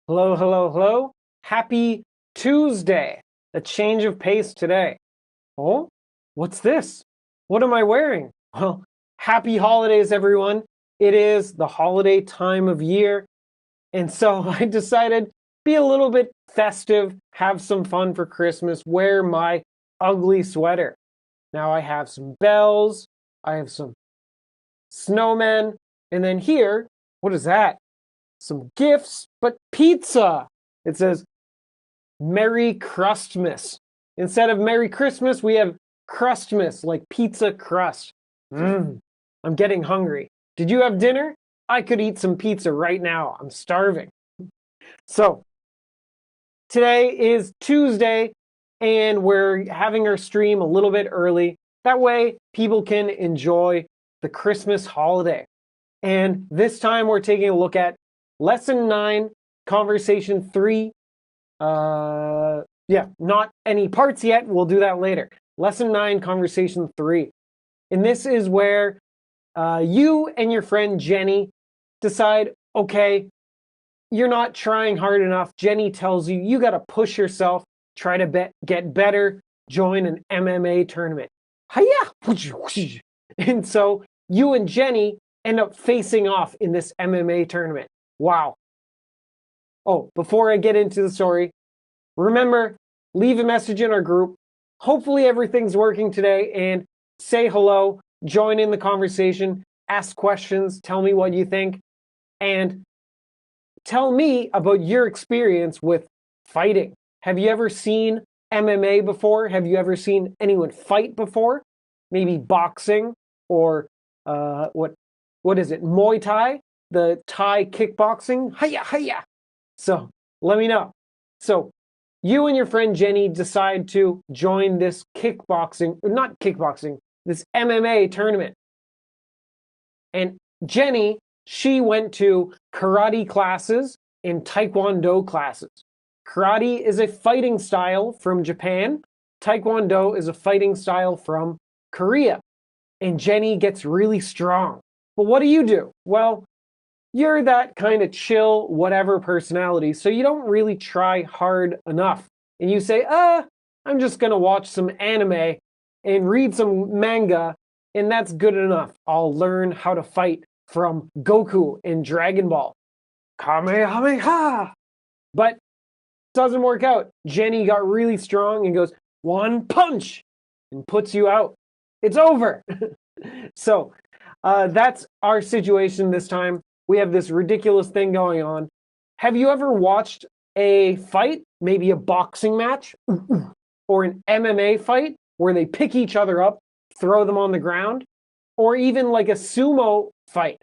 Hello, hello, hello. Happy Tuesday. A change of pace today. Oh, what's this? What am I wearing? Well, happy holidays, everyone. It is the holiday time of year. And so I decided be a little bit festive, have some fun for Christmas, wear my ugly sweater. Now I have some bells, I have some snowmen, and then here, what is that? Some gifts, but pizza. It says Merry Crustmas. Instead of Merry Christmas, we have Crustmas, like pizza crust. I'm getting hungry. Did you have dinner? I could eat some pizza right now. I'm starving. So, today is Tuesday, and we're having our stream a little bit early. That way, people can enjoy the Christmas holiday. And this time, we're taking a look at Lesson 9, Conversation 3. Not any parts yet. We'll do that later. Lesson 9, Conversation 3. And this is where you and your friend Jenny decide, okay, you're not trying hard enough. Jenny tells you, you got to push yourself, try to get better, join an MMA tournament. Hiya! And so you and Jenny end up facing off in this MMA tournament. Wow. Oh, before I get into the story, remember, leave a message in our group. Hopefully everything's working today, and say hello, join in the conversation, ask questions, tell me what you think, and tell me about your experience with fighting. Have you ever seen MMA before? Have you ever seen anyone fight before? Maybe boxing or what is it? Muay Thai, the Thai kickboxing. Hiya, hiya. So let me know. So you and your friend Jenny decide to join this this MMA tournament. And Jenny, she went to karate classes and taekwondo classes. Karate is a fighting style from Japan. Taekwondo is a fighting style from Korea. And Jenny gets really strong. But what do? Well, you're that kind of chill, whatever personality, so you don't really try hard enough. And you say, I'm just going to watch some anime and read some manga, and that's good enough. I'll learn how to fight from Goku in Dragon Ball. Kamehameha! But it doesn't work out. Jenny got really strong and goes, one punch, and puts you out. It's over. So that's our situation this time. We have this ridiculous thing going on. Have you ever watched a fight, maybe a boxing match, or an MMA fight where they pick each other up, throw them on the ground, or even like a sumo fight?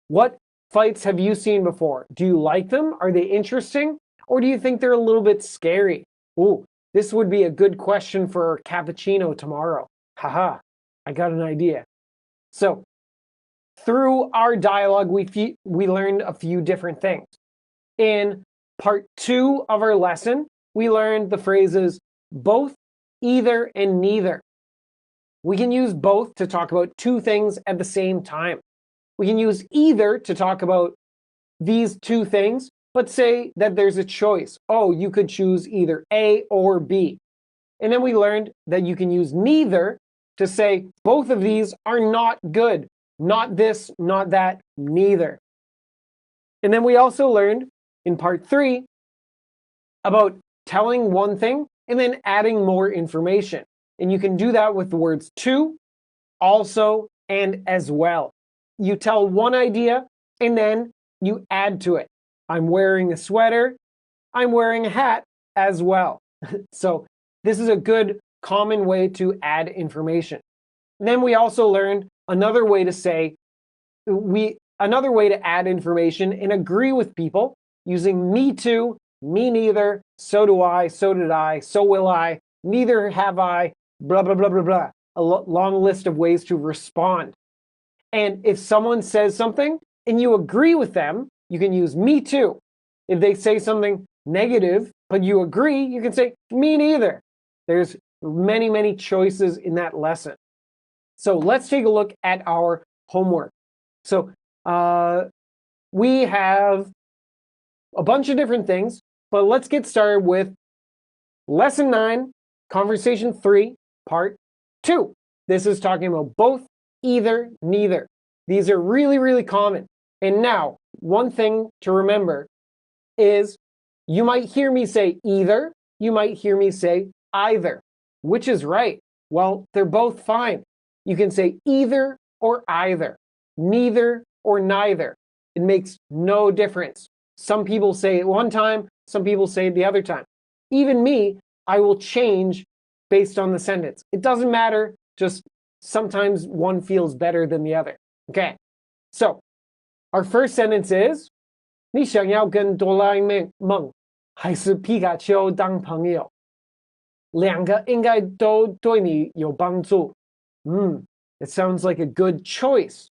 What fights have you seen before? Do you like them? Are they interesting? Or do you think they're a little bit scary? Ooh, this would be a good question for cappuccino tomorrow. Haha, I got an idea. So, through our dialogue, we learned a few different things. In part 2 of our lesson, we learned the phrases both, either, and neither. We can use both to talk about two things at the same time. We can use either to talk about these two things, but say that there's a choice. Oh, you could choose either A or B. And then we learned that you can use neither to say both of these are not good. Not this, not that, neither. And then we also learned in part 3 about telling one thing and then adding more information. And you can do that with the words to, also, and as well. You tell one idea and then you add to it. I'm wearing a sweater. I'm wearing a hat as well. So this is a good common way to add information. And then we also learned another way to add information and agree with people using me too, me neither, so do I, so did I, so will I, neither have I, blah, blah, blah, blah, blah. A long list of ways to respond. And if someone says something and you agree with them, you can use me too. If they say something negative, but you agree, you can say me neither. There's many, many choices in that lesson. So let's take a look at our homework. So we have a bunch of different things, but let's get started with Lesson 9, Conversation 3, Part 2. This is talking about both, either, neither. These are really, really common. And now, one thing to remember is you might hear me say either, you might hear me say either. Which is right? Well, they're both fine. You can say either or either, neither or neither. It makes no difference. Some people say it one time, some people say it the other time. Even me, I will change based on the sentence. It doesn't matter, just sometimes one feels better than the other. Okay, so our first sentence is 你想要跟哆啦 A 梦还是皮卡丘当朋友？两个应该都对你有帮助。It sounds like a good choice.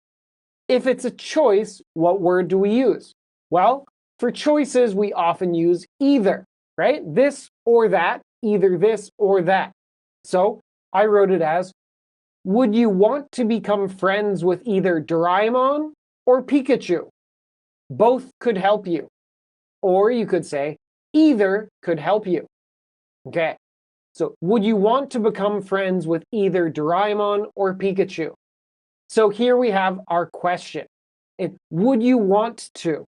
If it's a choice, what word do we use? Well, for choices, we often use either, right? This or that, either this or that. So I wrote it as, would you want to become friends with either Doraemon or Pikachu? Both could help you. Or you could say, either could help you. Okay, so would you want to become friends with either Doraemon or Pikachu? So here we have our question. Would you want to?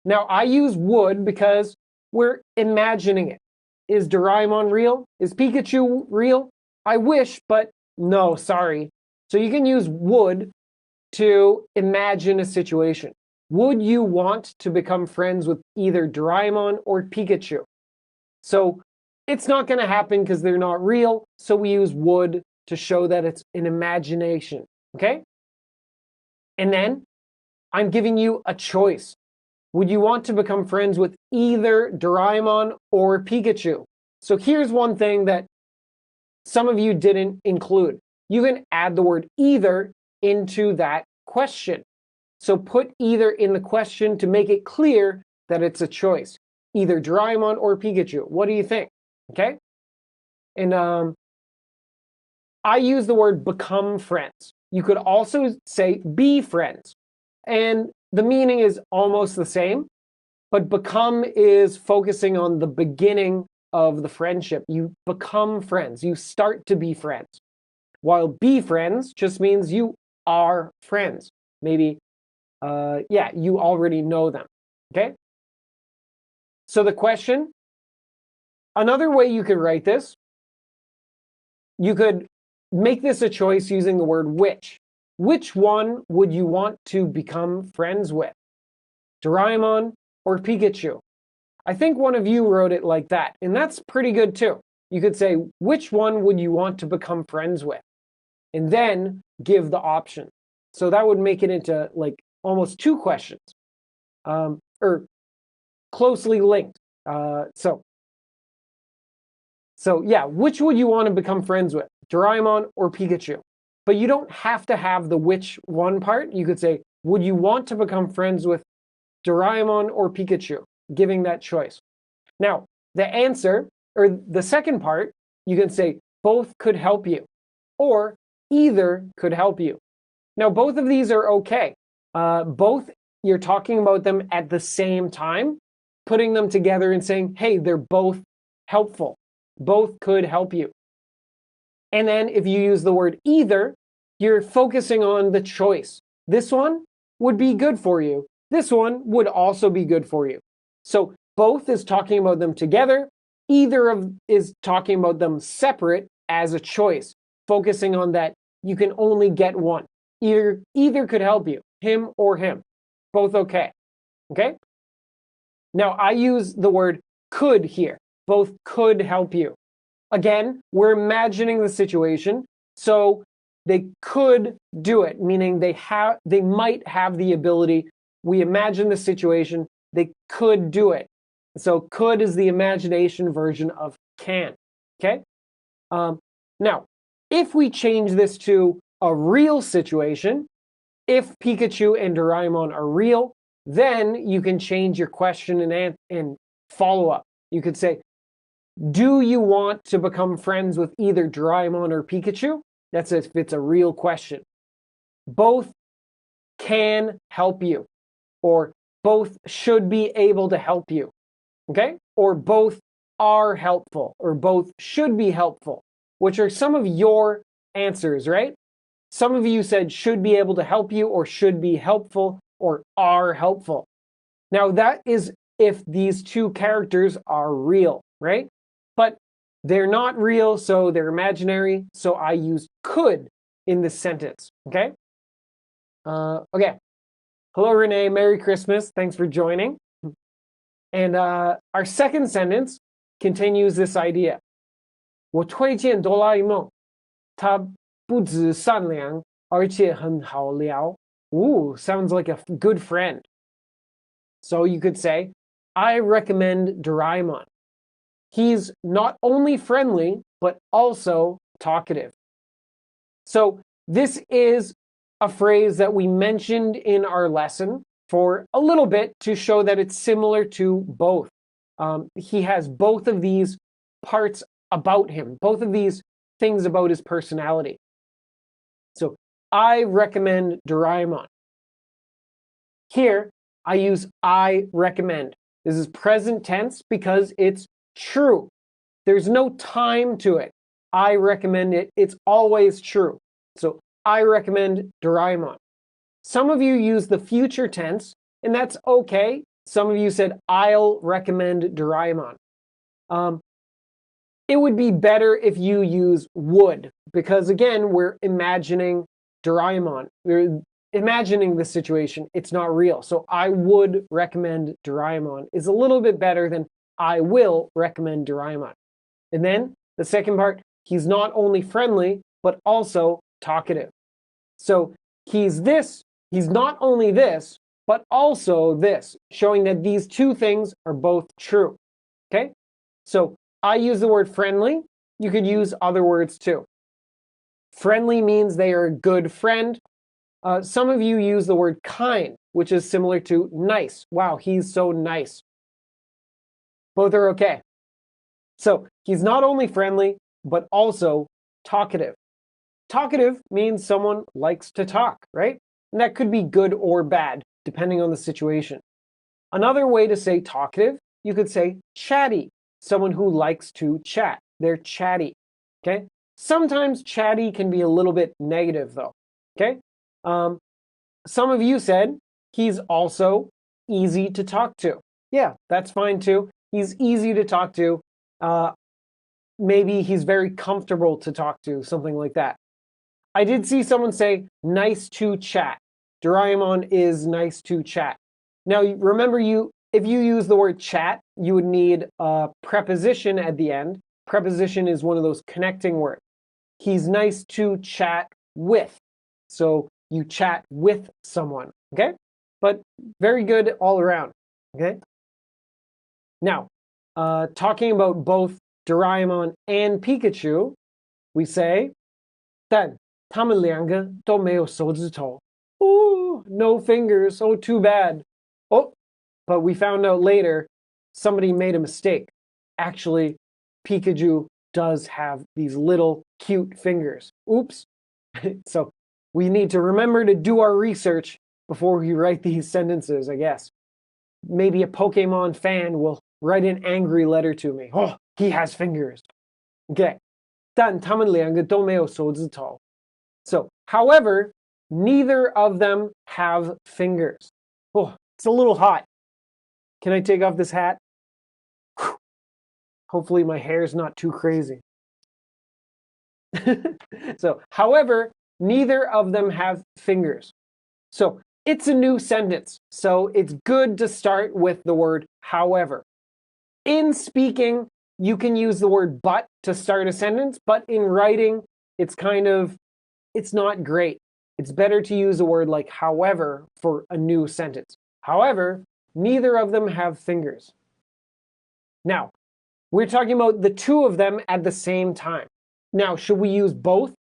Now, I use would because we're imagining it. Is Doraemon real? Is Pikachu real? I wish, but no, sorry. So you can use would to imagine a situation. Would you want to become friends with either Doraemon or Pikachu? So it's not going to happen because they're not real. So we use would to show that it's an imagination. Okay? And then I'm giving you a choice. Would you want to become friends with either Doraemon or Pikachu? So here's one thing that some of you didn't include. You can add the word either into that question. So put either in the question to make it clear that it's a choice. Either Doraemon or Pikachu. What do you think? Okay? And I use the word become friends. You could also say be friends. And the meaning is almost the same, but become is focusing on the beginning of the friendship. You become friends. You start to be friends. While be friends just means you are friends. Maybe, you already know them. Okay? So the question, another way you could write this, you could make this a choice using the word which. Which one would you want to become friends with? Doraemon or Pikachu? I think one of you wrote it like that, and that's pretty good too. You could say, which one would you want to become friends with? And then give the option. So that would make it into like almost two questions, or closely linked. So yeah, which would you want to become friends with? Doraemon or Pikachu? But you don't have to have the which one part. You could say, would you want to become friends with Doraemon or Pikachu? Giving that choice. Now, the answer, or the second part, you can say, both could help you, or either could help you. Now, both of these are okay. Both, you're talking about them at the same time, putting them together and saying, hey, they're both helpful. Both could help you. And then if you use the word either, you're focusing on the choice. This one would be good for you. This one would also be good for you. So both is talking about them together. Either is talking about them separate as a choice, focusing on that you can only get one. Either could help you, him or him. Both okay. Okay? Now I use the word could here. Both could help you. Again, we're imagining the situation, so they could do it, meaning they might have the ability. We imagine the situation, they could do it. So could is the imagination version of can. Okay? Now, if we change this to a real situation, if Pikachu and Doraemon are real, then you can change your question and follow up. You could say, do you want to become friends with either Doraemon or Pikachu? That's if it's a real question. Both can help you, or both should be able to help you, okay? Or both are helpful, or both should be helpful, which are some of your answers, right? Some of you said should be able to help you, or should be helpful, or are helpful. Now that is if these two characters are real, right? But they're not real, so they're imaginary, so I use could in this sentence, okay? Okay. Hello, Renee. Merry Christmas. Thanks for joining. And our second sentence continues this idea. 我推荐哆啦 A 梦，它不止善良，而且很好聊. Ooh, sounds like a good friend. So you could say, I recommend Doraemon. He's not only friendly, but also talkative. So this is a phrase that we mentioned in our lesson for a little bit to show that it's similar to both. He has both of these parts about him, both of these things about his personality. So I recommend Doraemon. Here, I use I recommend. This is present tense because it's true. There's no time to it. I recommend it. It's always true. So I recommend Doraemon. Some of you use the future tense, and that's okay. Some of you said, I'll recommend Doraemon. It would be better if you use would, because again, we're imagining Doraemon. We're imagining the situation. It's not real. So I would recommend Doraemon is a little bit better than I will recommend Doraemon. And then the second part, he's not only friendly, but also talkative. So he's not only this, but also this, showing that these two things are both true. Okay? So I use the word friendly. You could use other words too. Friendly means they are a good friend. Some of you use the word kind, which is similar to nice. Wow, he's so nice. Both are okay. So he's not only friendly, but also talkative. Talkative means someone likes to talk, right? And that could be good or bad, depending on the situation. Another way to say talkative, you could say chatty. Someone who likes to chat. They're chatty, okay? Sometimes chatty can be a little bit negative though, okay? Some of you said he's also easy to talk to. Yeah, that's fine too. He's easy to talk to. Maybe he's very comfortable to talk to, something like that. I did see someone say, nice to chat. Doraemon is nice to chat. Now, remember, if you use the word chat, you would need a preposition at the end. Preposition is one of those connecting words. He's nice to chat with. So you chat with someone, okay? But very good all around, okay? Now, talking about both Doraemon and Pikachu, we say, 但他们两个都没有手指头. Ooh, no fingers. Oh, too bad. Oh, but we found out later somebody made a mistake. Actually, Pikachu does have these little cute fingers. Oops. So we need to remember to do our research before we write these sentences, I guess. Maybe a Pokemon fan will write an angry letter to me. Oh, he has fingers. Okay. 但他们两个都没有手指头. So, however, neither of them have fingers. Oh, it's a little hot. Can I take off this hat? Whew. Hopefully my hair's not too crazy. So, however, neither of them have fingers. So, it's a new sentence. So, it's good to start with the word however. In speaking, you can use the word but to start a sentence, but in writing, it's not great. It's better to use a word like however for a new sentence. However, neither of them have fingers. Now, we're talking about the two of them at the same time. Now, should we use both?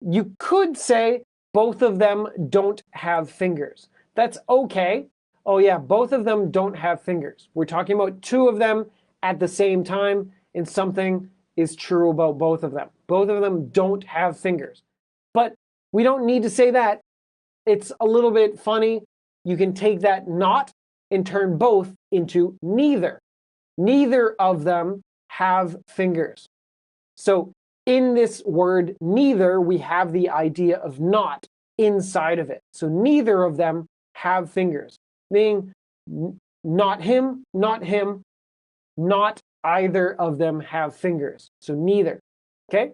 You could say both of them don't have fingers. That's okay. Oh yeah, both of them don't have fingers. We're talking about two of them at the same time, and something is true about both of them. Both of them don't have fingers. But we don't need to say that. It's a little bit funny. you can take that not and turn both into neither. Neither of them have fingers. So in this word neither, we have the idea of not inside of it. So neither of them have fingers, meaning not him, not him, not either of them have fingers. So neither, okay?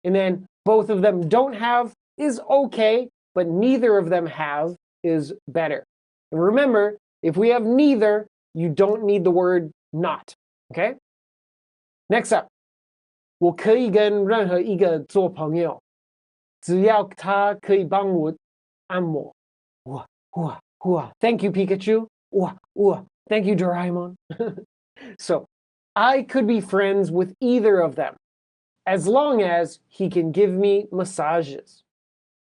And then both of them don't have is okay, but neither of them have is better. And remember, if we have neither, you don't need the word not, okay? Next up, 我可以跟任何一个做朋友，只要他可以帮我按摩。哇哇哇 Thank you, Pikachu. 哇哇 Thank you, Doraemon. So, I could be friends with either of them, as long as he can give me massages.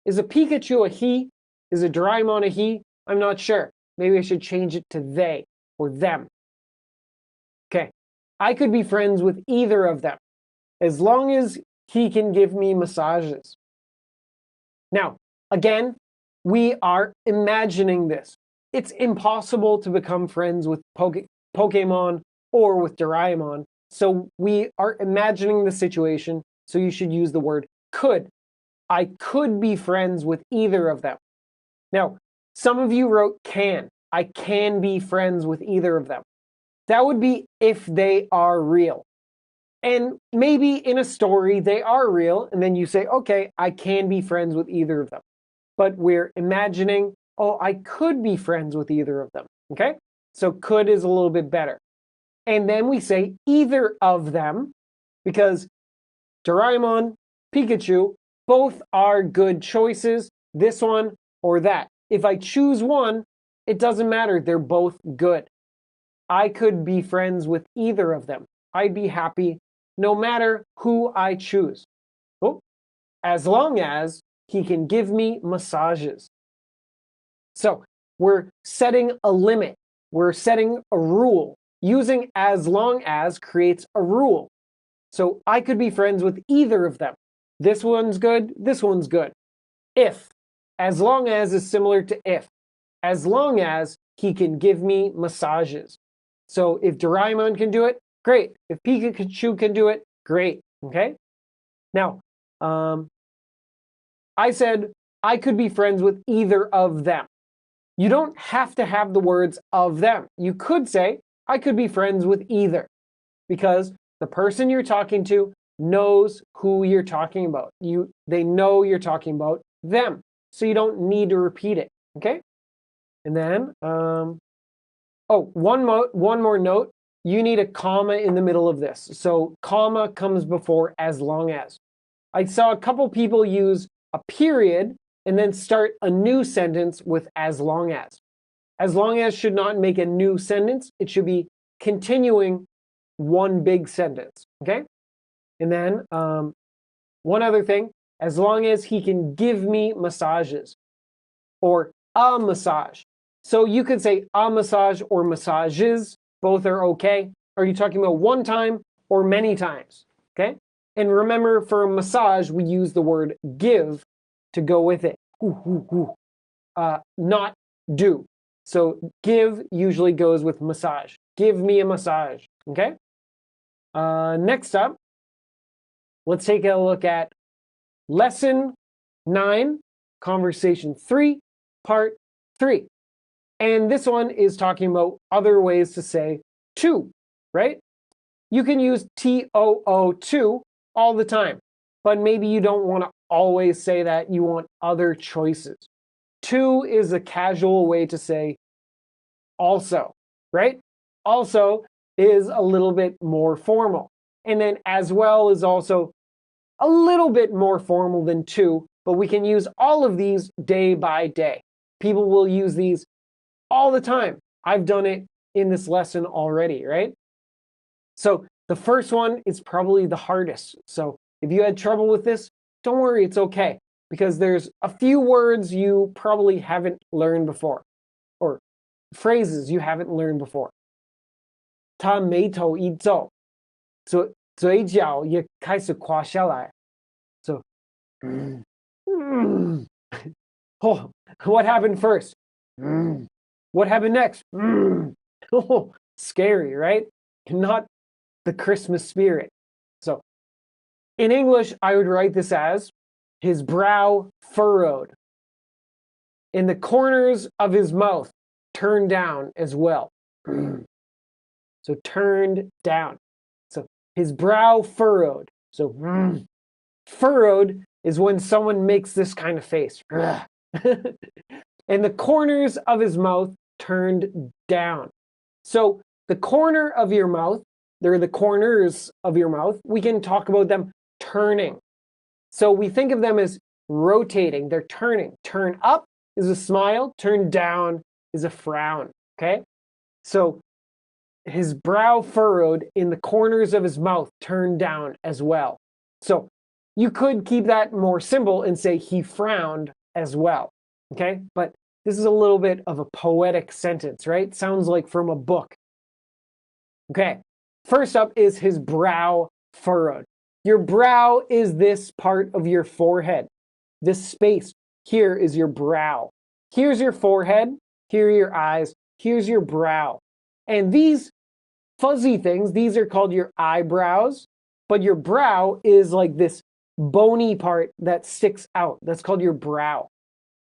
Is a Pikachu a he? Is a Doraemon a he? I'm not sure. Maybe I should change it to they or them. Okay, I could be friends with either of them, as long as he can give me massages. Now, again, we are imagining this. It's impossible to become friends with Pokemon or with Doraemon, so we are imagining the situation, so you should use the word could. I could be friends with either of them. Now, some of you wrote can. I can be friends with either of them. That would be if they are real. And maybe in a story they are real, and then you say, okay, I can be friends with either of them. But we're imagining, oh, I could be friends with either of them, okay? So could is a little bit better. And then we say either of them, because Doraemon, Pikachu, both are good choices, this one or that. If I choose one, it doesn't matter, they're both good. I could be friends with either of them. I'd be happy no matter who I choose. Oh, as long as he can give me massages. So we're setting a limit. We're setting a rule. Using as long as creates a rule. So I could be friends with either of them. This one's good, this one's good. If, as long as is similar to if. As long as he can give me massages. So if Doraemon can do it, great. If Pikachu can do it, great. Okay? Now, I said I could be friends with either of them. You don't have to have the words of them. You could say, I could be friends with either, because the person you're talking to knows who you're talking about. They know you're talking about them, so you don't need to repeat it, okay? And then, one more note. You need a comma in the middle of this. So comma comes before as long as. I saw a couple people use a period and then start a new sentence with as long as. As long as should not make a new sentence. It should be continuing one big sentence, okay? And then one other thing, as long as he can give me massages or a massage. So you could say a massage or massages, both are okay. Are you talking about one time or many times, okay? And remember, for massage, we use the word give to go with it. Not do. So give usually goes with massage. Give me a massage, okay? Next up, let's take a look at Lesson 9, Conversation 3, Part 3. And this one is talking about other ways to say to, right? You can use TOO to all the time, but maybe you don't want to always say that. You want other choices. To is a casual way to say also, right? Also is a little bit more formal. And then as well is also a little bit more formal than to, but we can use all of these day by day. People will use these all the time. I've done it in this lesson already, right? So the first one is probably the hardest. So if you had trouble with this, don't worry, it's okay, because there's a few words you probably haven't learned before, or phrases you haven't learned before. 他眉头一皱，嘴角也开始垮下来。So, oh, what happened first? What happened next? Oh, scary, right? Not the Christmas spirit. So in English, I would write this as his brow furrowed, and the corners of his mouth turned down as well. So turned down. So his brow furrowed. So furrowed is when someone makes this kind of face. And the corners of his mouth turned down. So the corner of your mouth, they're the corners of your mouth. We can talk about them turning. So we think of them as rotating. They're turning. Turn up is a smile. Turn down is a frown. Okay? So his brow furrowed in the corners of his mouth turned down as well. So you could keep that more simple and say he frowned as well. Okay? But this is a little bit of a poetic sentence, right? Sounds like from a book. Okay. First up is his brow furrowed. Your brow is this part of your forehead. This space here is your brow. Here's your forehead. Here are your eyes. Here's your brow. And these fuzzy things, these are called your eyebrows. But your brow is like this bony part that sticks out. That's called your brow.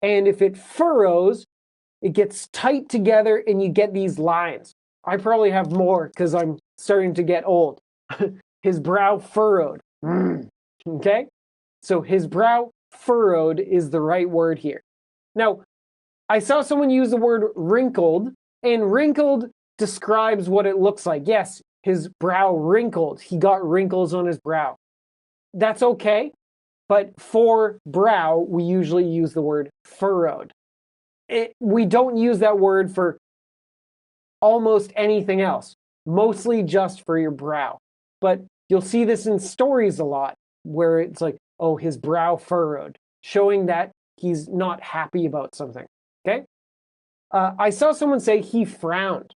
And if it furrows, it gets tight together and you get these lines. I probably have more because I'm starting to get old. His brow furrowed. Okay? So his brow furrowed is the right word here. Now, I saw someone use the word wrinkled, and wrinkled describes what it looks like. Yes, his brow wrinkled. He got wrinkles on his brow. That's okay, but for brow, we usually use the word furrowed. We don't use that word for almost anything else, mostly just for your brow. But you'll see this in stories a lot, where it's like, oh, his brow furrowed, showing that he's not happy about something, okay? I saw someone say he frowned.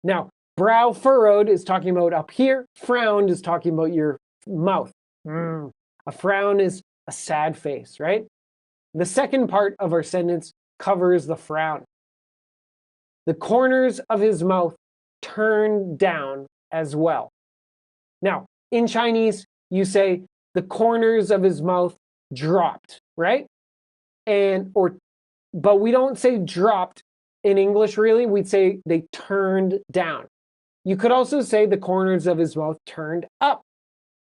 Now, brow furrowed is talking about up here. Frowned is talking about your mouth. A frown is a sad face, right? The second part of our sentence covers the frown. The corners of his mouth turned down as well. Now, in Chinese, you say the corners of his mouth dropped, right? But we don't say dropped in English, really. We'd say they turned down. You could also say the corners of his mouth turned up,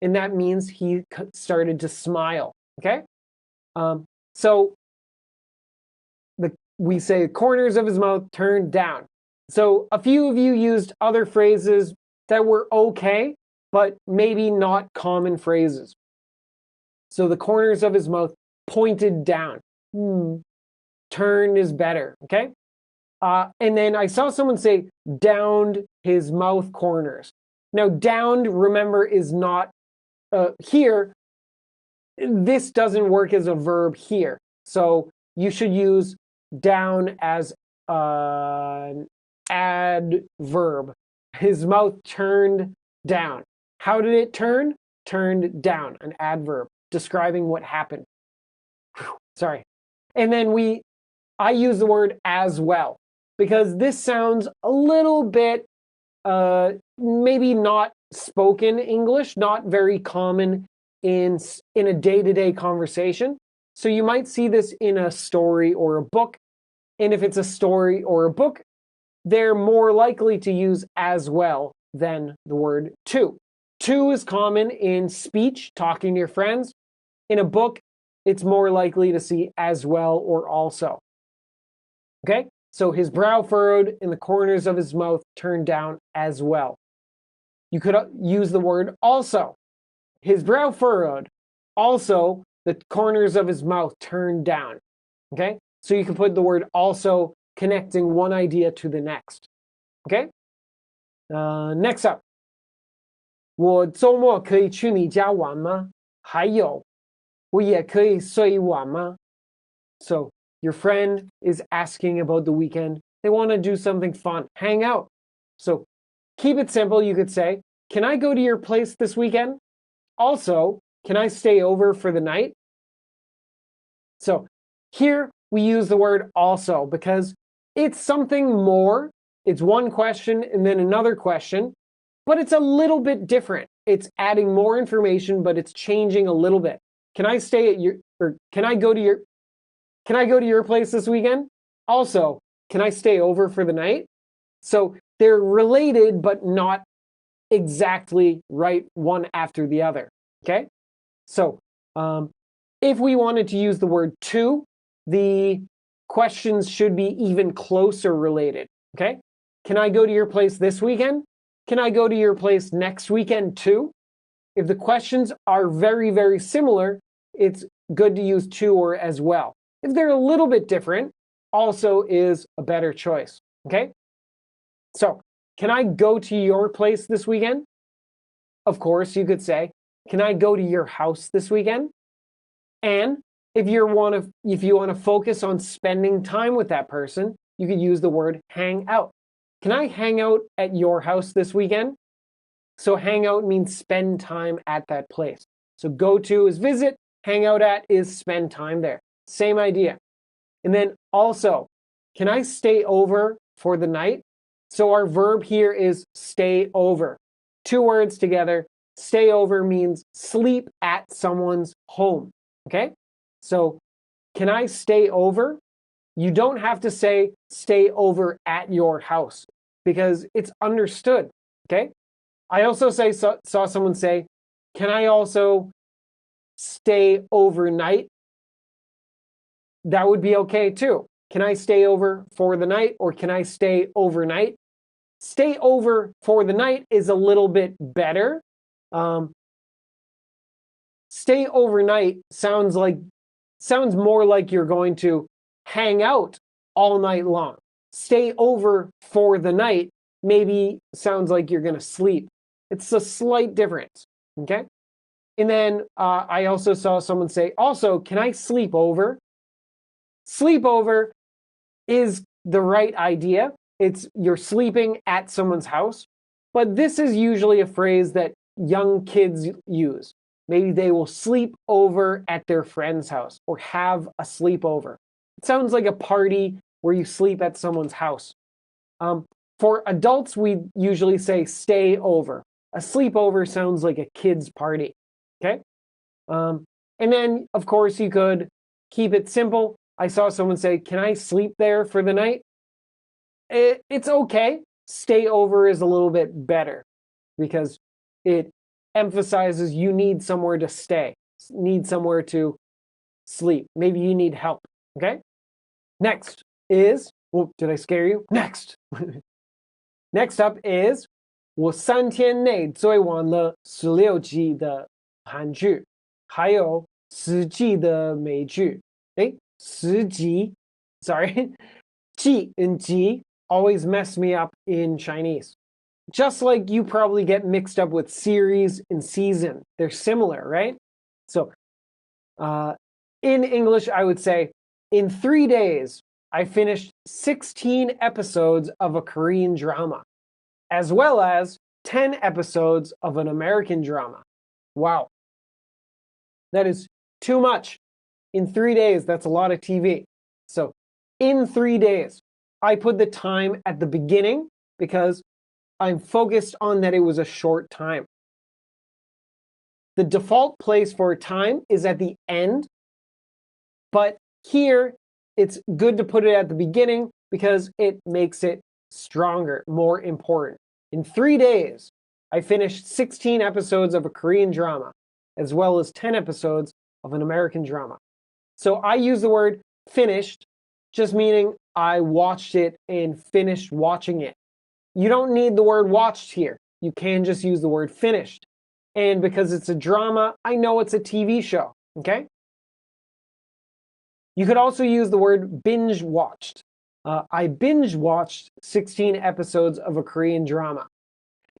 and that means he started to smile, okay? We say corners of his mouth turned down. So a few of you used other phrases that were okay, but maybe not common phrases. So the corners of his mouth pointed down. Turned is better, okay? And then I saw someone say downed his mouth corners. Now, downed, remember, is not here. This doesn't work as a verb here. So you should use down as an adverb. His mouth turned down. How did it turn? Turned down, an adverb describing what happened. Sorry. And then I use the word as well, because this sounds a little bit maybe not spoken English, not very common in a day-to-day conversation. So you might see this in a story or a book. And if it's a story or a book, they're more likely to use as well than the word to. To is common in speech, talking to your friends. In a book, it's more likely to see as well or also. Okay? So his brow furrowed and the corners of his mouth turned down as well. You could use the word also. His brow furrowed. Also, the corners of his mouth turned down. Okay? So you can put the word also connecting one idea to the next. Okay? Next up. 我周末可以去你家玩吗？还有，我也可以睡一晚吗？ So your friend is asking about the weekend. They want to do something fun, hang out. So keep it simple. You could say, can I go to your place this weekend? Also, can I stay over for the night? So here we use the word also because it's something more. It's one question and then another question, but it's a little bit different. It's adding more information, but it's changing a little bit. Can I stay at your, or can I go to your place this weekend? Also, can I stay over for the night? So they're related, but not exactly right one after the other. Okay? So if we wanted to use the word to, the questions should be even closer related. Okay? Can I go to your place this weekend? Can I go to your place next weekend too? If the questions are very, very similar, it's good to use to or as well. If they're a little bit different, also is a better choice. Okay? So, can I go to your place this weekend? Of course, you could say, can I go to your house this weekend? And if you want to focus on spending time with that person, you could use the word hang out. Can I hang out at your house this weekend? So hang out means spend time at that place. So go to is visit, hang out at is spend time there. Same idea. And then also, can I stay over for the night? So our verb here is stay over. Two words together. Stay over means sleep at someone's home. Okay? So can I stay over? You don't have to say stay over at your house because it's understood. Okay? I also saw someone say, can I also stay overnight? That would be okay too. Can I stay over for the night or can I stay overnight? Stay over for the night is a little bit better. Stay overnight sounds more like you're going to hang out all night long. Stay over for the night maybe sounds like you're going to sleep. It's a slight difference, okay? And then I also saw someone say, also, can I sleep over? Sleep over is the right idea. It's you're sleeping at someone's house, but this is usually a phrase that young kids use. Maybe they will sleep over at their friend's house or have a sleepover. It sounds like a party where you sleep at someone's house. For adults, we usually say stay over. A sleepover sounds like a kid's party, okay? And then, of course, you could keep it simple. I saw someone say, can I sleep there for the night? It's okay. Stay over is a little bit better because it emphasizes you need somewhere to stay, need somewhere to sleep. Maybe you need help, okay? Next is, oh, did I scare you? Next. Next up is, 我3天内追完了16集的韩剧，还有10季的美剧。诶，10集 sorry, 季 and 集 always mess me up in Chinese. Just like you probably get mixed up with series and season. They're similar, right? So in English, I would say, in 3 days, I finished 16 episodes of a Korean drama, as well as 10 episodes of an American drama. Wow. That is too much. In 3 days, that's a lot of TV. So in 3 days, I put the time at the beginning because I'm focused on that it was a short time. The default place for time is at the end, but here it's good to put it at the beginning because it makes it stronger, more important. In 3 days, I finished 16 episodes of a Korean drama, as well as 10 episodes of an American drama. So I use the word finished, just meaning I watched it and finished watching it. You don't need the word watched here. You can just use the word finished. And because it's a drama, I know it's a TV show, okay? You could also use the word binge watched. I binge watched 16 episodes of a Korean drama.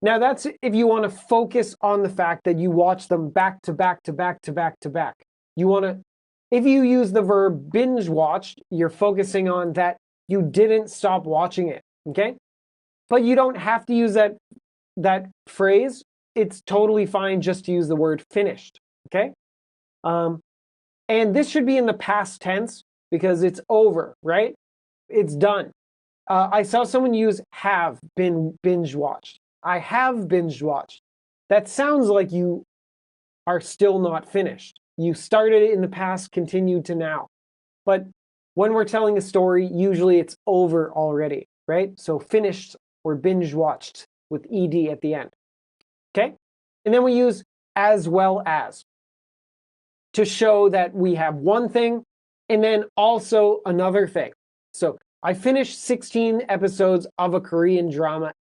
Now that's if you want to focus on the fact that you watch them back to back to back to back to back. If you use the verb binge watched, you're focusing on that you didn't stop watching it, okay? But you don't have to use that phrase. It's totally fine just to use the word finished, okay? And this should be in the past tense because it's over, right? It's done. I saw someone use have been binge watched. I have binge watched. That sounds like you are still not finished. You started it in the past, continued to now. But when we're telling a story, usually it's over already, right? So finished or binge watched with ed at the end. Okay? And then we use as well as to show that we have one thing and then also another thing. So I finished 16 episodes of a Korean drama,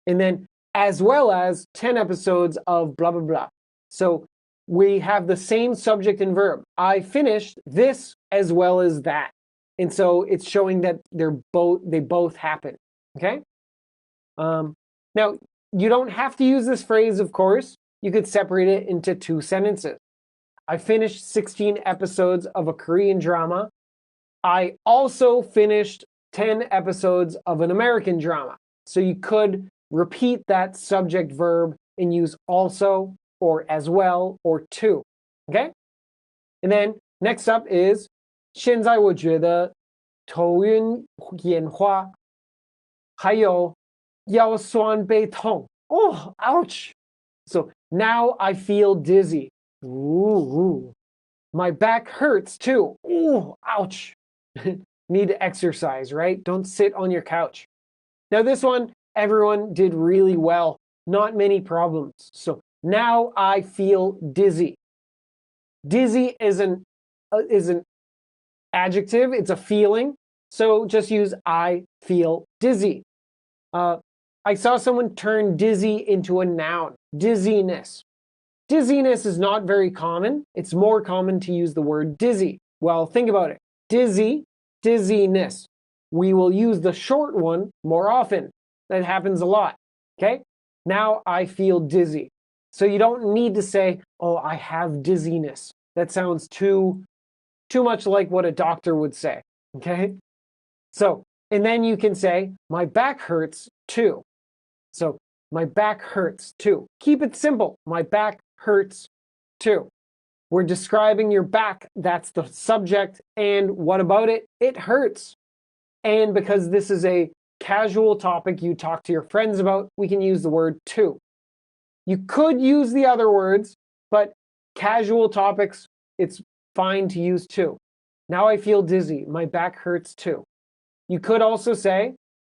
and then as well as 10 episodes of blah, blah, blah. So we have the same subject and verb. I finished this as well as that. And so it's showing that they both happen. Okay? Now, you don't have to use this phrase, of course. You could separate it into two sentences. I finished 16 episodes of a Korean drama. I also finished 10 episodes of an American drama. So you could repeat that subject verb and use also or as well or to. Okay? And then next up is 现在我觉得头晕眼花还有腰酸背痛. Oh, ouch. So now I feel dizzy. Ooh. My back hurts too. Ooh, ouch. Need to exercise, right? Don't sit on your couch. Now this one, everyone did really well. Not many problems. So now I feel dizzy. Dizzy is an adjective. It's a feeling. So just use I feel dizzy. I saw someone turn dizzy into a noun. Dizziness. Dizziness is not very common. It's more common to use the word dizzy. Well, think about it. Dizzy, dizziness. We will use the short one more often. That happens a lot. Okay? Now I feel dizzy. So you don't need to say, oh, I have dizziness. That sounds too much like what a doctor would say. Okay? So, and then you can say, my back hurts too. So, my back hurts too. Keep it simple. My back hurts too. We're describing your back. That's the subject. And what about it? It hurts. And because this is a casual topic you talk to your friends about, we can use the word too. You could use the other words, but casual topics, it's fine to use too. Now I feel dizzy. My back hurts too. You could also say,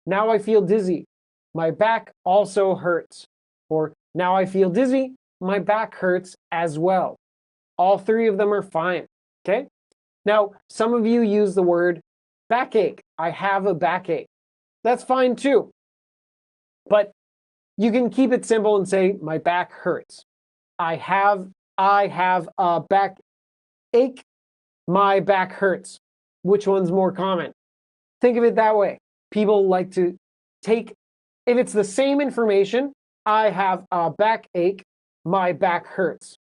now I feel dizzy. My back also hurts. Or now I feel dizzy. My back hurts as well. All three of them are fine. Okay? Now, some of you use the word backache. I have a backache. That's fine too. But you can keep it simple and say, my back hurts. I have a backache. My back hurts. Which one's more common? Think of it that way. People like to take, if it's the same information, I have a backache, my back hurts.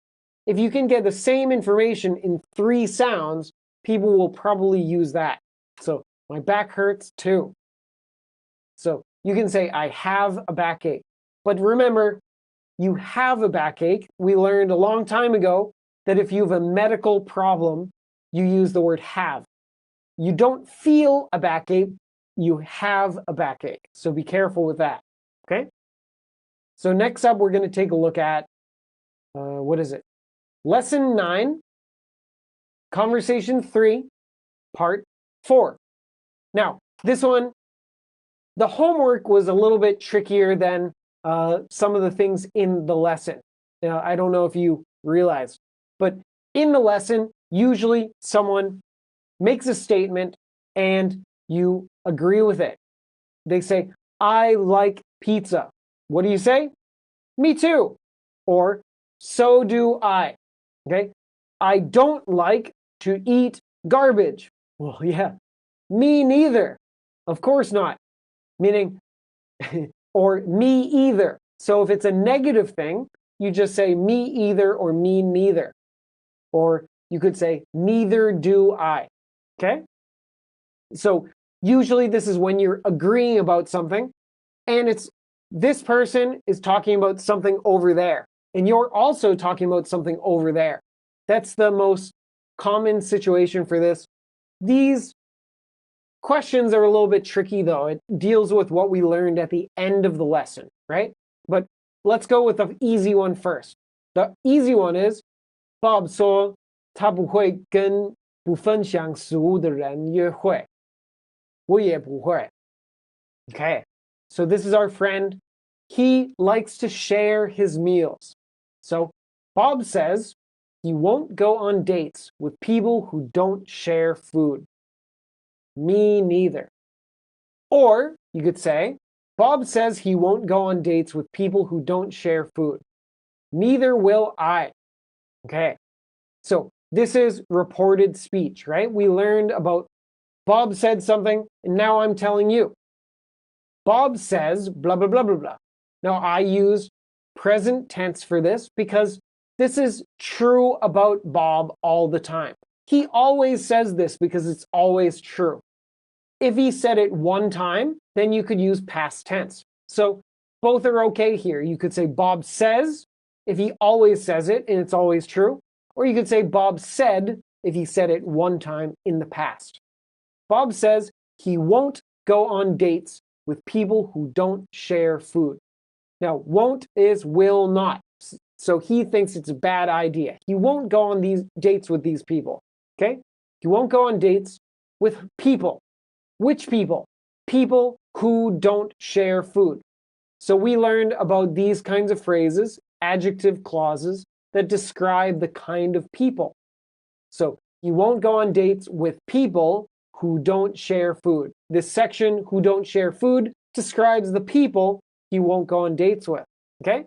If you can get the same information in 3 sounds, people will probably use that. So my back hurts too. So you can say, I have a backache. But remember, you have a backache. We learned a long time ago that if you have a medical problem, you use the word have. You don't feel a backache, you have a backache. So be careful with that, okay? So next up, we're going to take a look at, what is it? Lesson 9, Conversation 3, Part 4. Now, this one, the homework was a little bit trickier than some of the things in the lesson. Now, I don't know if you realized, but in the lesson, usually someone makes a statement and you agree with it. They say, I like pizza. What do you say? Me too. Or, so do I. Okay? I don't like to eat garbage. Well, yeah, me neither. Of course not. Meaning, or me either. So if it's a negative thing, you just say me either or me neither. Or you could say, neither do I. Okay? So usually this is when you're agreeing about something, and it's this person is talking about something over there, and you're also talking about something over there. That's the most common situation for this. These questions are a little bit tricky, though. It deals with what we learned at the end of the lesson, right? But let's go with the easy one first. The easy one is Bob 说他不会跟不分享食物的人约会。我也不会。Okay, so this is our friend. He likes to share his meals. So Bob says he won't go on dates with people who don't share food. Me neither. Or you could say, Bob says he won't go on dates with people who don't share food. Neither will I. Okay, so this is reported speech, right? We learned about Bob said something, and now I'm telling you. Bob says blah, blah, blah, blah, blah. Now, I use present tense for this because this is true about Bob all the time. He always says this because it's always true. If he said it one time, then you could use past tense. So both are okay here. You could say Bob says if he always says it and it's always true. Or you could say Bob said if he said it one time in the past. Bob says he won't go on dates with people who don't share food. Now, won't is will not. So he thinks it's a bad idea. He won't go on these dates with these people. Okay? He won't go on dates with people. Which people? People who don't share food. So we learned about these kinds of phrases, adjective clauses, that describe the kind of people. So you won't go on dates with people who don't share food. This section, who don't share food, describes the people you won't go on dates with. Okay?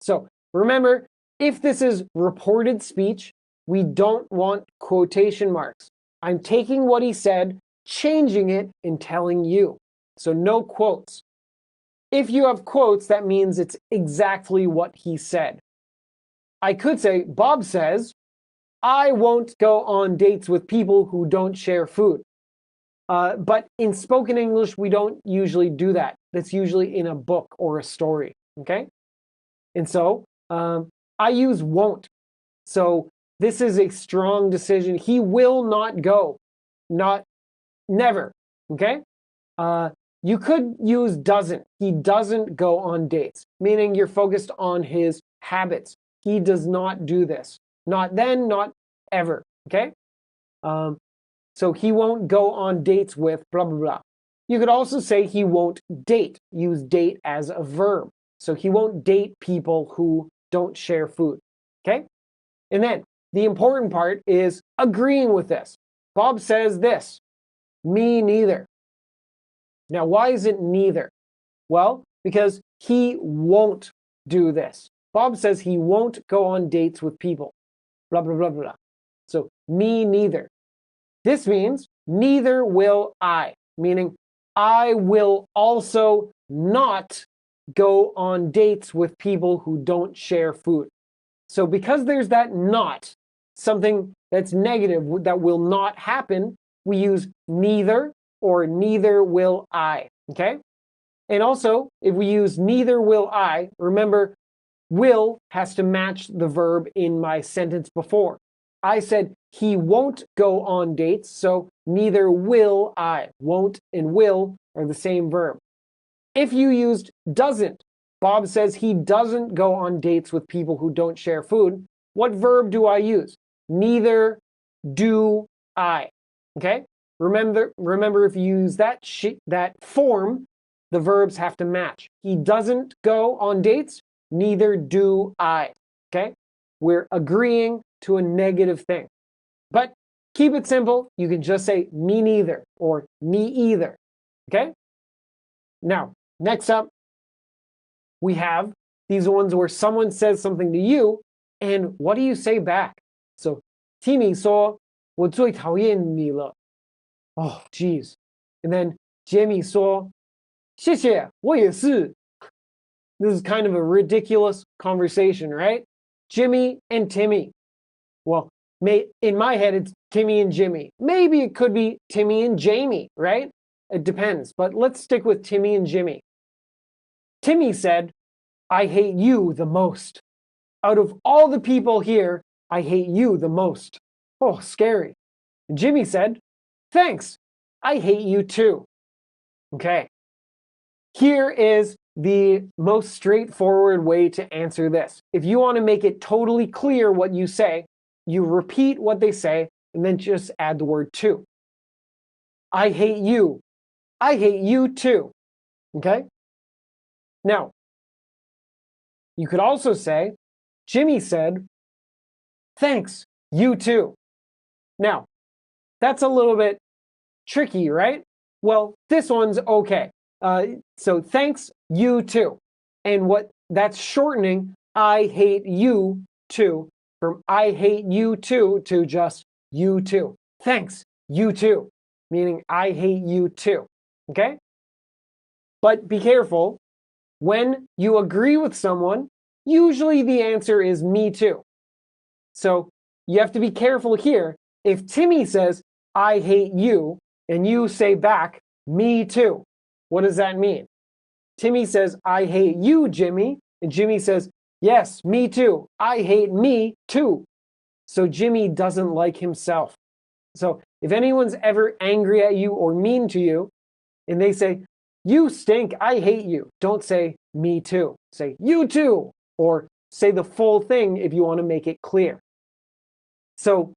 So remember, if this is reported speech, we don't want quotation marks. I'm taking what he said, changing it, and telling you. So no quotes. If you have quotes, that means it's exactly what he said. I could say, Bob says, I won't go on dates with people who don't share food. But in spoken English, we don't usually do that. That's usually in a book or a story, okay? And so I use won't. So this is a strong decision. He will not go, not never, okay? You could use doesn't. He doesn't go on dates, meaning you're focused on his habits. He does not do this. Not then, not ever, okay? So he won't go on dates with blah, blah, blah. You could also say he won't date. Use date as a verb. So he won't date people who don't share food, okay? And then the important part is agreeing with this. Bob says this. Me neither. Now, why is it neither? Well, because he won't do this. Bob says he won't go on dates with people. Blah, blah, blah, blah. So me neither. This means neither will I, meaning I will also not go on dates with people who don't share food. So because there's that not, something that's negative that will not happen, we use neither or neither will I, okay? And also, if we use neither will I, remember, will has to match the verb in my sentence before. I said he won't go on dates, so neither will I. Won't and will are the same verb. If you used doesn't, Bob says he doesn't go on dates with people who don't share food. What verb do I use? Neither do I. Okay? Remember if you use that form, the verbs have to match. He doesn't go on dates, neither do I. Okay? We're agreeing to a negative thing. But keep it simple. You can just say me neither or me either. Okay? Now, next up, we have these ones where someone says something to you, and what do you say back? So, Timmy 说我最讨厌你了. Oh, geez. And then Jimmy 说谢谢，我也是. This is kind of a ridiculous conversation, right? Jimmy and Timmy. Well, in my head, it's Timmy and Jimmy. Maybe it could be Timmy and Jamie, right? It depends, but let's stick with Timmy and Jimmy. Timmy said, I hate you the most. Out of all the people here, I hate you the most. Oh, scary. And Jimmy said, "Thanks. I hate you too." Okay. Here is the most straightforward way to answer this. If you want to make it totally clear what you say, you repeat what they say and then just add the word to. I hate you. I hate you too. Okay? Now, you could also say, Jimmy said, "Thanks, you too." Now, that's a little bit tricky, right? Well, this one's okay. So thanks, you too. And what that's shortening I hate you too from I hate you too to just you too. Thanks, you too. Meaning I hate you too. Okay? But be careful. When you agree with someone, usually the answer is me too. So you have to be careful here. If Timmy says, "I hate you," and you say back, "Me too," what does that mean? Timmy says, "I hate you, Jimmy," and Jimmy says, "Yes, me too. I hate me too." So Jimmy doesn't like himself. So if anyone's ever angry at you or mean to you, and they say, "You stink, I hate you," don't say "me too." Say "you too," or say the full thing if you want to make it clear. So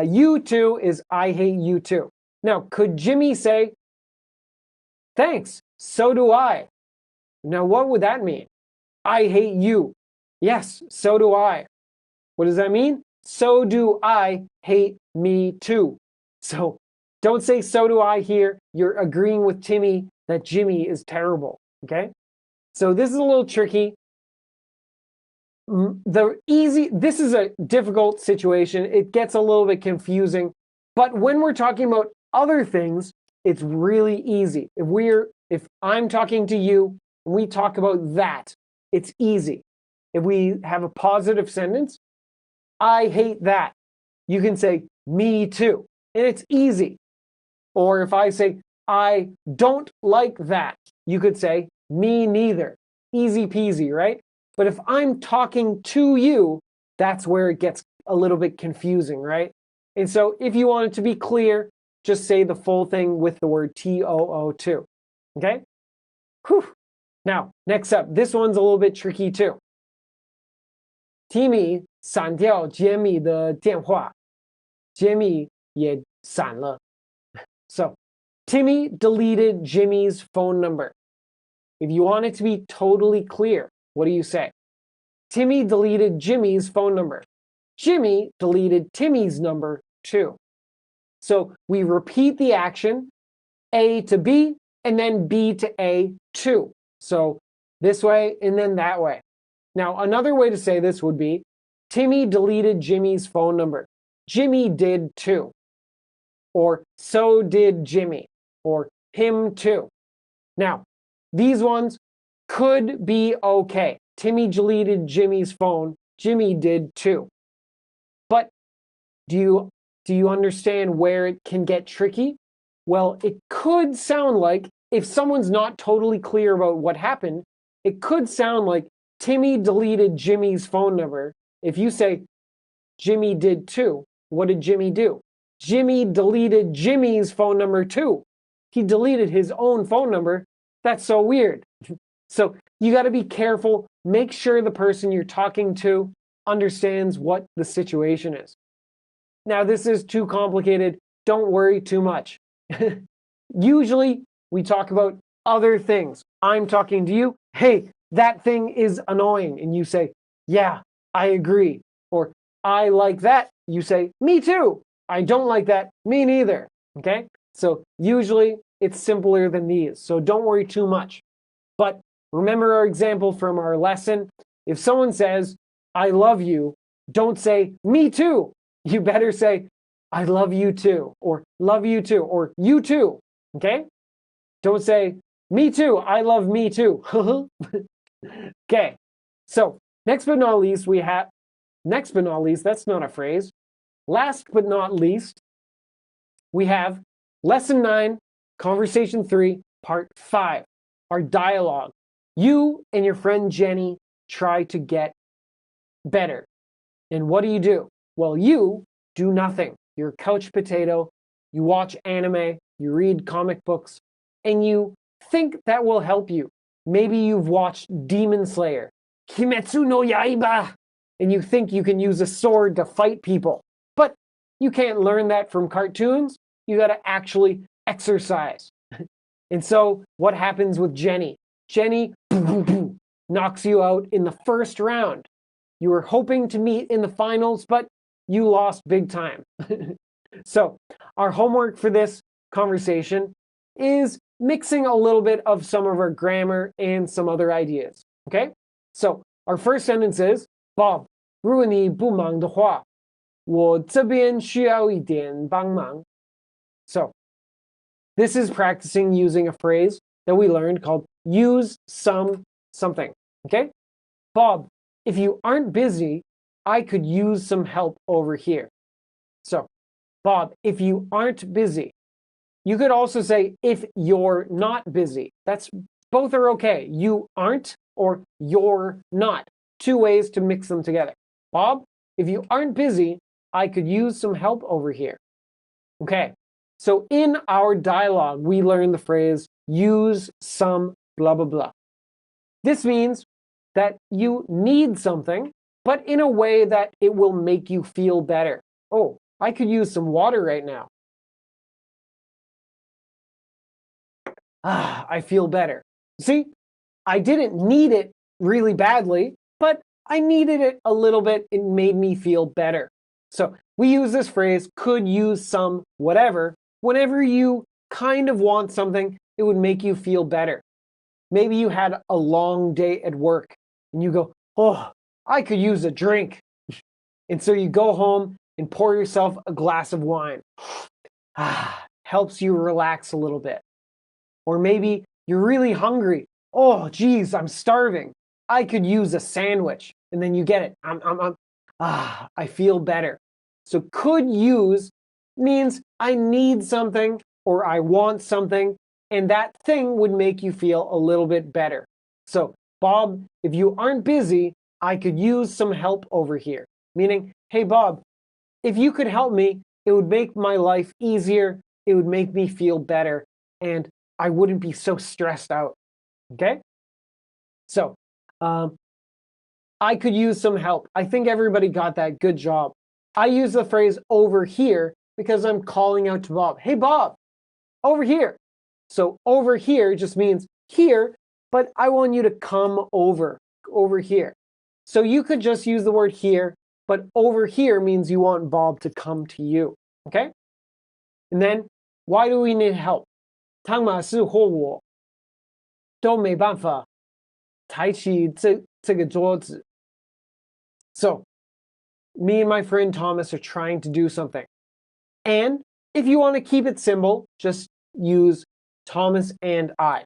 you too is I hate you too. Now, could Jimmy say, "Thanks, so do I"? Now, what would that mean? I hate you. Yes, so do I. What does that mean? So do I hate me too. So don't say "so do I" here. You're agreeing with Timmy that Jimmy is terrible. Okay? So this is a little tricky. This is a difficult situation. It gets a little bit confusing. But when we're talking about other things, it's really easy. If I'm talking to you and we talk about that, it's easy. If we have a positive sentence, I hate that, you can say me too, and it's easy. Or if I say I don't like that, you could say me neither. Easy peasy, right? But if I'm talking to you, that's where it gets a little bit confusing, right? And so if you want it to be clear, just say the full thing with the word TOO2. Okay? Whew. Now, next up, this one's a little bit tricky too. Timmy 闪掉 Jimmy 的电话 ，Jimmy 也闪了。So, Timmy deleted Jimmy's phone number. If you want it to be totally clear, what do you say? Timmy deleted Jimmy's phone number. Jimmy deleted Timmy's number too. So we repeat the action, A to B, and then B to A too. So this way and then that way. Now, another way to say this would be, Timmy deleted Jimmy's phone number. Jimmy did too. Or so did Jimmy. Or him too. Now, these ones could be okay. Timmy deleted Jimmy's phone. Jimmy did too. But do you understand where it can get tricky? Well, it could sound like, if someone's not totally clear about what happened, it could sound like Timmy deleted Jimmy's phone number. If you say Jimmy did too, what did Jimmy do? Jimmy deleted Jimmy's phone number too. He deleted his own phone number. That's so weird. So you got to be careful. Make sure the person you're talking to understands what the situation is. Now, this is too complicated. Don't worry too much. Usually, we talk about other things. I'm talking to you. Hey, that thing is annoying. And you say, yeah, I agree. Or I like that. You say, me too. I don't like that. Me neither. Okay? So usually it's simpler than these. So don't worry too much. But remember our example from our lesson. If someone says, I love you, don't say, me too. You better say, I love you too, or love you too, or you too. Okay? Don't say, me too, I love me too. Okay. So next but not least, that's not a phrase. Last but not least, we have Lesson 9, Conversation 3, Part 5, our dialogue. You and your friend Jenny try to get better. And what do? Well, you do nothing. you're a couch potato, you watch anime, you read comic books, and you think that will help you. Maybe you've watched Demon Slayer, Kimetsu no Yaiba, and you think you can use a sword to fight people. But you can't learn that from cartoons. You got to actually exercise. And so what happens with Jenny? Jenny knocks you out in the first round. You were hoping to meet in the finals, but you lost big time. So our homework for this conversation is mixing a little bit of some of our grammar and some other ideas. Okay? So our first sentence is, Bob, 如果你不忙的话，我这边需要一点帮忙. So this is practicing using a phrase that we learned called use some something. Okay? Bob, if you aren't busy, I could use some help over here. So, Bob, if you aren't busy. You could also say if you're not busy. Both are okay. You aren't or you're not. Two ways to mix them together. Bob, if you aren't busy, I could use some help over here. Okay. So in our dialogue, we learn the phrase use some blah, blah, blah. This means that you need something, but in a way that it will make you feel better. Oh, I could use some water right now. I feel better. See, I didn't need it really badly, but I needed it a little bit. It made me feel better. So we use this phrase, could use some whatever, whenever you kind of want something, it would make you feel better. Maybe you had a long day at work and you go, oh, I could use a drink. And so you go home and pour yourself a glass of wine. Helps you relax a little bit. Or maybe you're really hungry. Oh, geez, I'm starving. I could use a sandwich. And then you get it. I feel better. So could use means I need something or I want something, and that thing would make you feel a little bit better. So, Bob, if you aren't busy, I could use some help over here. Meaning, hey, Bob, if you could help me, it would make my life easier. It would make me feel better. And I wouldn't be so stressed out. Okay? So, I could use some help. I think everybody got that. Good job. I use the phrase over here because I'm calling out to Bob. Hey, Bob, over here. So over here just means here, but I want you to come over here. So you could just use the word here, but over here means you want Bob to come to you. Okay? And then, why do we need help? 汤马士或我都没办法抬起这个桌子. So, me and my friend Thomas are trying to do something. And if you want to keep it simple, just use Thomas and I.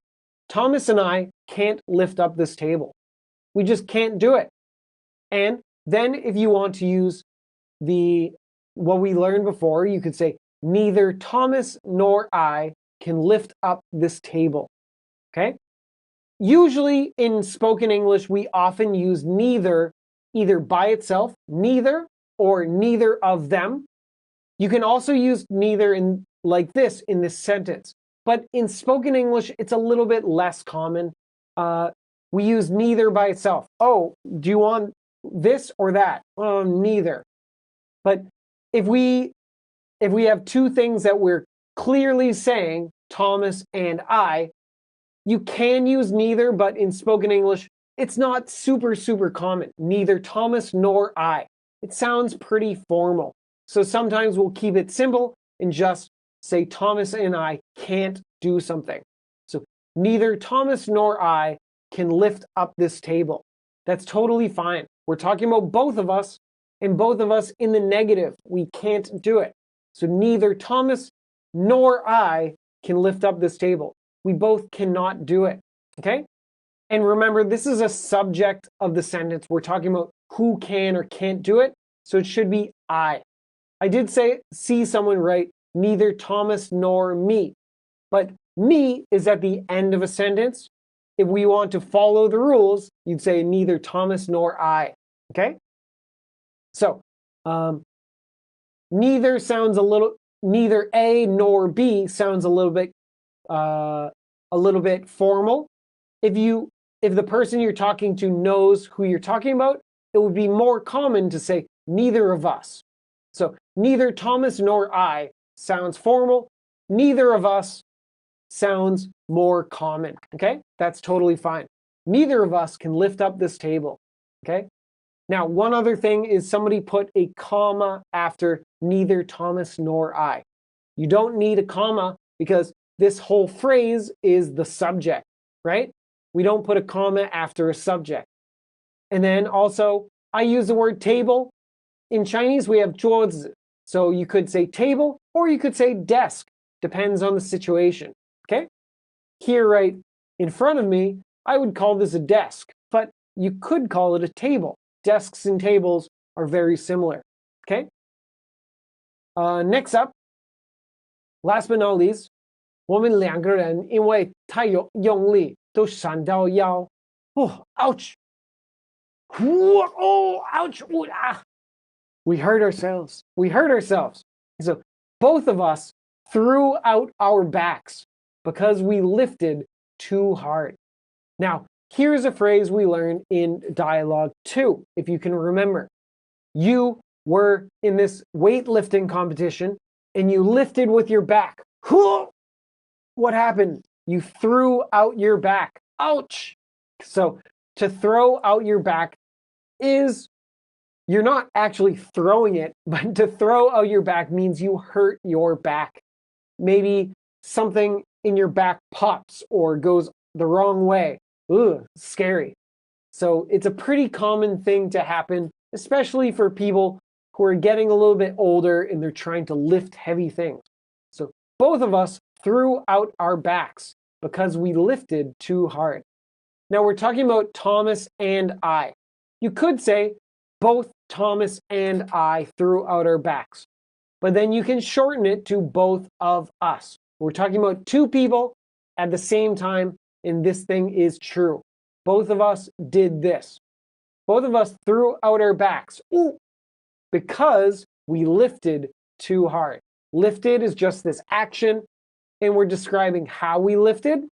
Thomas and I can't lift up this table. We just can't do it. And then if you want to use what we learned before, you could say, neither Thomas nor I can lift up this table. Okay? Usually in spoken English, we often use neither either by itself, neither, or neither of them. You can also use neither like this in this sentence. But in spoken English, it's a little bit less common. We use neither by itself. Oh, do you want this or that? Neither. But if we have two things that we're clearly saying, Thomas and I, you can use neither, but in spoken English, it's not super, super common. Neither Thomas nor I. It sounds pretty formal. So sometimes we'll keep it simple and just say Thomas and I can't do something. So neither Thomas nor I can lift up this table. That's totally fine. We're talking about both of us, and both of us in the negative. We can't do it. So neither Thomas nor I can lift up this table. We both cannot do it. Okay? And remember, this is a subject of the sentence. We're talking about who can or can't do it. So it should be I. I did see someone write neither Thomas nor me. But me is at the end of a sentence. If we want to follow the rules, you'd say neither Thomas nor I. Okay? So, neither A nor B sounds a little bit formal. If the person you're talking to knows who you're talking about, it would be more common to say neither of us. So neither Thomas nor I sounds formal. Neither of us sounds more common. Okay, that's totally fine. Neither of us can lift up this table. Okay. Now, one other thing is somebody put a comma after neither Thomas nor I. You don't need a comma because this whole phrase is the subject, right? We don't put a comma after a subject. And then also, I use the word table. In Chinese, we have 桌子. So you could say table or you could say desk. Depends on the situation, okay? Here, right in front of me, I would call this a desk, but you could call it a table. Desks and tables are very similar, okay? Next up, last but not least, 我们两个人因为太用力都闪到腰。Oh, ouch! Oh, ouch! We hurt ourselves. We hurt ourselves. So both of us threw out our backs because we lifted too hard. Now, here's a phrase we learned in dialogue 2, if you can remember. You were in this weightlifting competition and you lifted with your back. What happened? You threw out your back. Ouch! So to throw out your back is, you're not actually throwing it, but to throw out your back means you hurt your back. Maybe something in your back pops or goes the wrong way. Ugh, scary. So it's a pretty common thing to happen, especially for people who are getting a little bit older and they're trying to lift heavy things. So both of us threw out our backs because we lifted too hard. Now we're talking about Thomas and I. You could say both Thomas and I threw out our backs, but then you can shorten it to both of us. We're talking about two people at the same time, and this thing is true. Both of us did this. Both of us threw out our backs because we lifted too hard. Lifted is just this action, and we're describing how we lifted.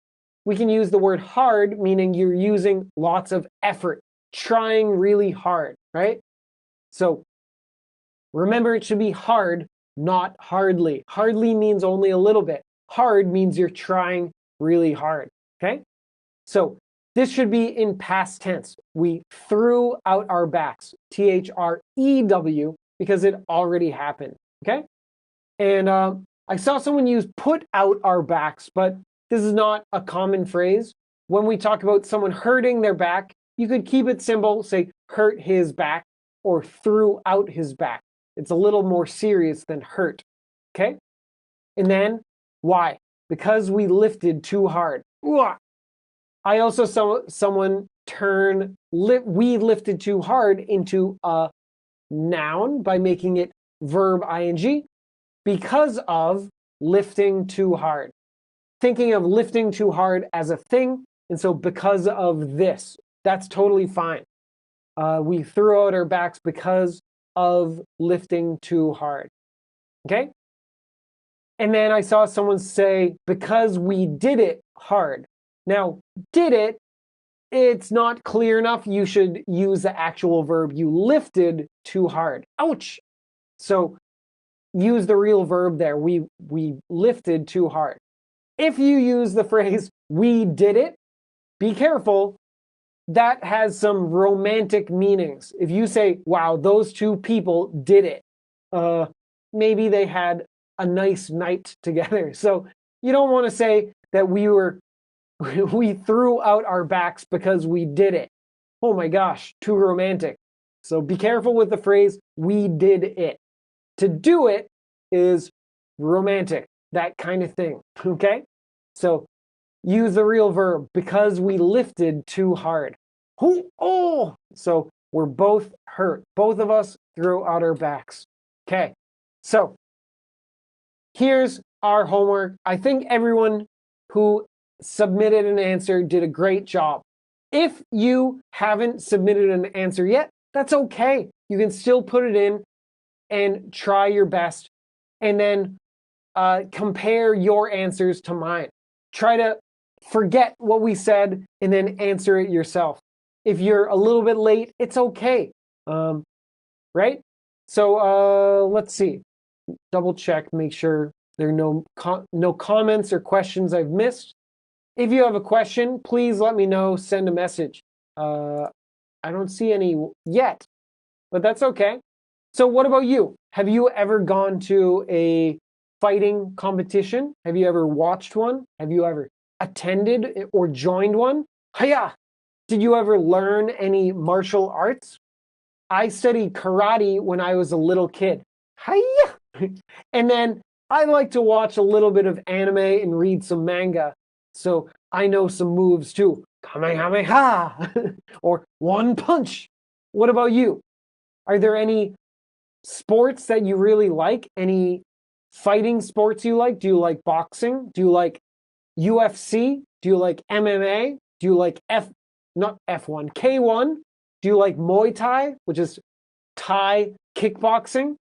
We can use the word hard, meaning you're using lots of effort, trying really hard, right? So remember, it should be hard, not hardly. Hardly means only a little bit. Hard means you're trying really hard, okay? So this should be in past tense. We threw out our backs, T-H-R-E-W, because it already happened, okay? And I saw someone use put out our backs, but this is not a common phrase. When we talk about someone hurting their back, you could keep it simple, say hurt his back or threw out his back. It's a little more serious than hurt, okay? And then why? Because we lifted too hard. I also saw someone turn we lifted too hard into a noun by making it verb ing because of lifting too hard. Thinking of lifting too hard as a thing, and so because of this, that's totally fine. We threw out our backs because of lifting too hard, okay? And then I saw someone say, because we did it hard. Now, did it, it's not clear enough. You should use the actual verb. You lifted too hard. Ouch! So use the real verb there. We lifted too hard. If you use the phrase, we did it, be careful. That has some romantic meanings. If you say, wow, those two people did it, maybe they had a nice night together. So you don't want to say that we threw out our backs because we did it. Oh my gosh, too romantic. So be careful with the phrase, we did it. To do it is romantic, that kind of thing, okay? So use the real verb, because we lifted too hard. Oh, so we're both hurt. Both of us threw out our backs. Okay, so here's our homework. I think everyone who submitted an answer did a great job. If you haven't submitted an answer yet, that's okay. You can still put it in. and try your best, and then compare your answers to mine. Try to forget what we said and then answer it yourself. If you're a little bit late, it's okay, right? So let's see. Double check, make sure there are no comments or questions I've missed. If you have a question, please let me know. Send a message. I don't see any yet, but that's okay. So what about you? Have you ever gone to a fighting competition? Have you ever watched one? Have you ever attended or joined one? Hiya! Did you ever learn any martial arts? I studied karate when I was a little kid. Hiya! And then I like to watch a little bit of anime and read some manga. So I know some moves too. Kamehameha! Or one punch. What about you? Are there any sports that you really like? Any fighting sports you like? Do you like boxing? Do you like UFC? Do you like MMA? Do you like not F1, K1? Do you like Muay Thai, which is Thai kickboxing?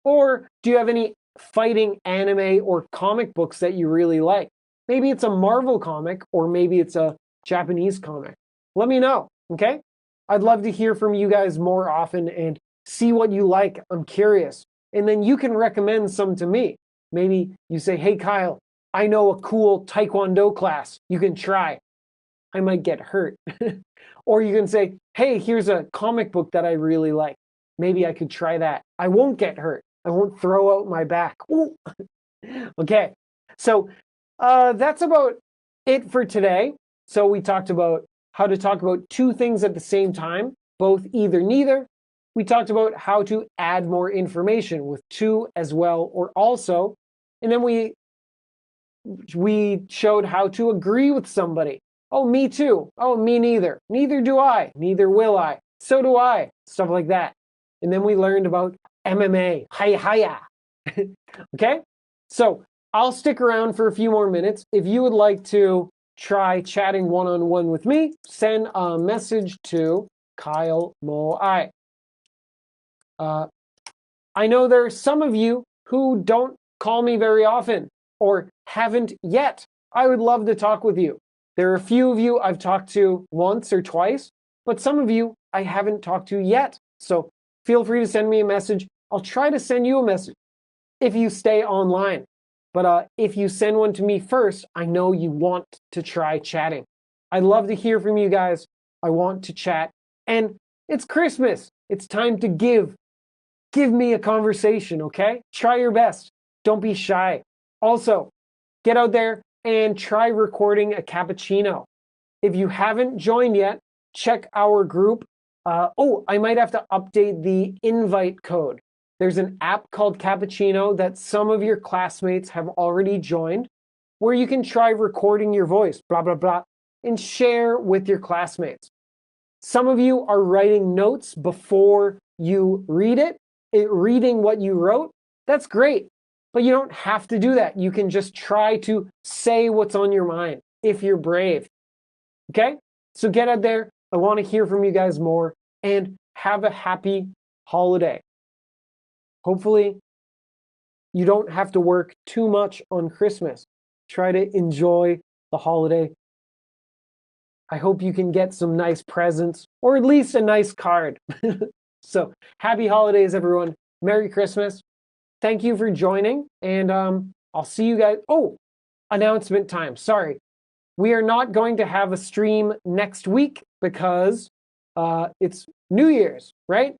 Or do you have any fighting anime or comic books that you really like? Maybe it's a Marvel comic, or maybe it's a Japanese comic. Let me know, okay? I'd love to hear from you guys more often and see what you like. I'm curious. And then you can recommend some to me. Maybe you say, hey, Kyle, I know a cool Taekwondo class you can try. I might get hurt. Or you can say, hey, here's a comic book that I really like. Maybe I could try that. I won't get hurt. I won't throw out my back. Ooh. Okay, so that's about it for today. So we talked about how to talk about two things at the same time, both either neither. We talked about how to add more information with to as well or also. And then we showed how to agree with somebody. Oh, me too. Oh, me neither. Neither do I. Neither will I. So do I. Stuff like that. And then we learned about MMA. Hiya. Okay? So I'll stick around for a few more minutes. If you would like to try chatting one-on-one with me, send a message to Kyle Moai. I know there are some of you who don't call me very often or haven't yet. I would love to talk with you. There are a few of you I've talked to once or twice, but some of you I haven't talked to yet. So feel free to send me a message. I'll try to send you a message if you stay online. But if you send one to me first, I know you want to try chatting. I'd love to hear from you guys. I want to chat. And it's Christmas. It's time to give. Give me a conversation, okay? Try your best. Don't be shy. Also, get out there and try recording a cappuccino. If you haven't joined yet, check our group. I might have to update the invite code. There's an app called Cappuccino that some of your classmates have already joined, where you can try recording your voice, blah, blah, blah, and share with your classmates. Some of you are writing notes before you read it, reading what you wrote. That's great, but you don't have to do that. You can just try to say what's on your mind if you're brave. Okay? So get out there. I want to hear from you guys more, and have a happy holiday. Hopefully, you don't have to work too much on Christmas. Try to enjoy the holiday. I hope you can get some nice presents, or at least a nice card. So, happy holidays, everyone. Merry Christmas. Thank you for joining, and I'll see you guys. Oh, announcement time. Sorry. We are not going to have a stream next week because it's New Year's, right?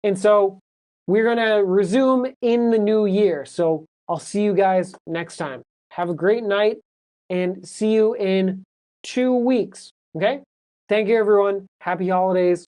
And so we're going to resume in the new year. So I'll see you guys next time. Have a great night and see you in 2 weeks. Okay? Thank you, everyone. Happy holidays.